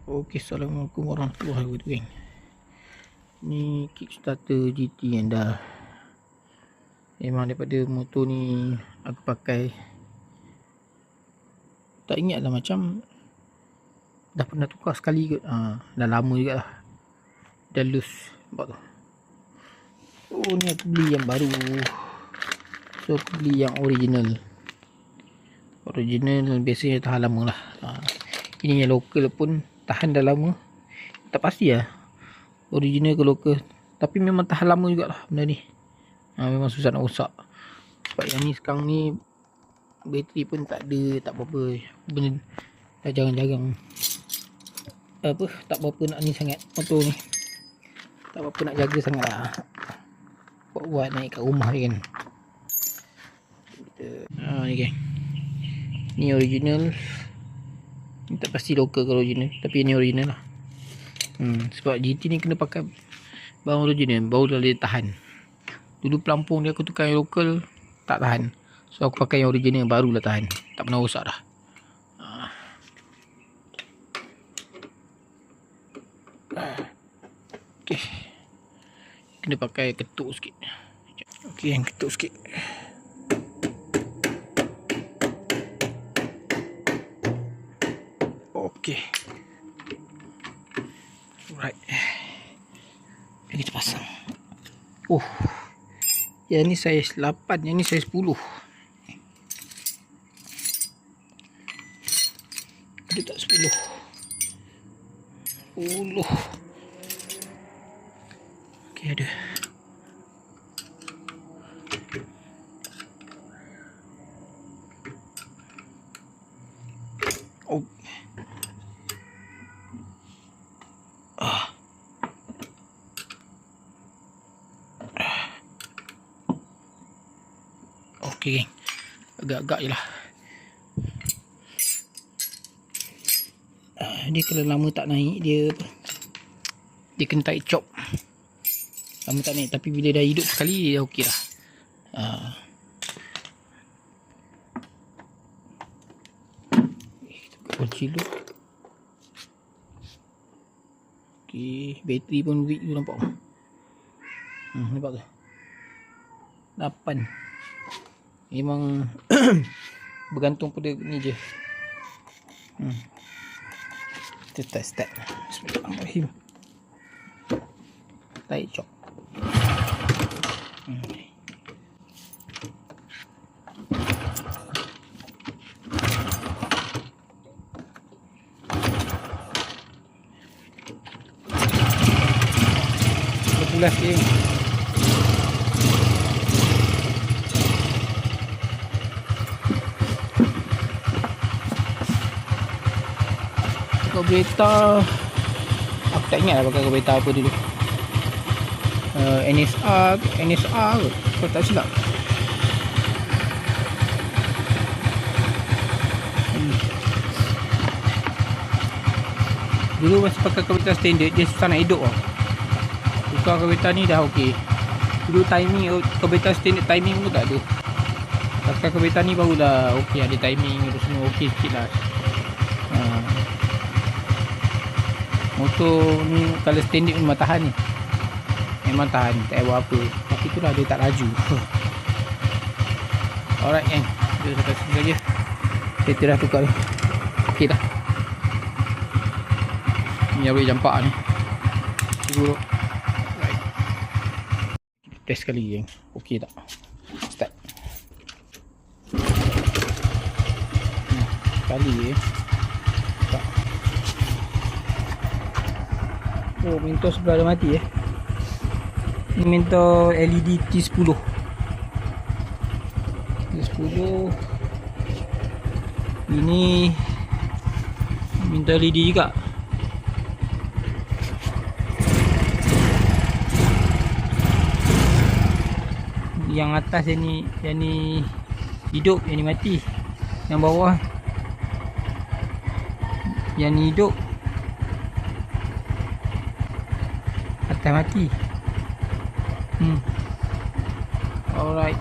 Okey, Assalamualaikum warahmatullahi wabarakatuh. Ni Kickstarter GT yang dah. Memang daripada motor ni aku pakai, tak ingat lah, macam dah pernah tukar sekali kot. Dah lama juga lah, dah loose. Nampak tu. Oh, ni aku beli yang baru. So aku beli yang original. Original biasanya tahan lama lah. Ini yang lokal pun tahan dah lama. Tak pasti lah original ke lokal, tapi memang tahan lama jugalah benda ni. Memang susah nak rosak. Sebab yang ni sekarang ni bateri pun tak ada, tak apa-apa. Benda dah jarang-jarang tak apa-apa nak ni sangat motor ni. Tak apa-apa nak jaga sangat lah. Buat naik kat rumah je kan. Ni kan, ni original. Ni tak pasti lokal ke original, tapi ni original lah. Sebab GT ni kena pakai barang original baru dia tahan. Dulu pelampung dia aku tukar yang lokal tak tahan, so aku pakai yang original barulah tahan, tak pernah rosak dah. Okey, kena pakai ketuk sikit. Okey, yang ketuk sikit. Okey, alright, kita pasang. Yang ni saiz 8, yang ni saiz 10. Ada tak 10? 10. Okey, ada. Okey, agak-agak je lah. Dia kalau lama tak naik, dia kena tarik chop. Lama tak naik, tapi bila dah hidup sekali dia okey lah. Kita kunci dulu. Okey, bateri pun weak tu, nampak. Nampak tu 8. Memang bergantung pada ni je. Kita start. Bismillahirrahmanirrahim. Tarik chop. Pulas dia. Carburetor aku tak ingat lah pakai carburetor apa dulu. NSR kot, tak silap. Dulu masa pakai carburetor standard dia susah nak hidup lah. Tukar carburetor ni dah okey. Dulu timing carburetor standard timing pun tak ada. Pakai carburetor ni barulah okey, ada timing tu semua okey sikit lah. Motor ni kalau standard memang tahan ni. Memang tahan, tak buat apa. Tapi itulah dia tak laju. Alright kan, dia sampai sini saja. Kita dah tukar dah. Okey dah. Ni yang boleh jampak ni. Buruk. Right. Kita test sekali yang okey tak. Start. Sekali tak. Oh, mentor sebelah dah mati Ni mentor LED T10. Ini mentor LED juga. Yang atas yang ni hidup, yang ni mati. Yang bawah yang ni hidup, atas mati. Alright.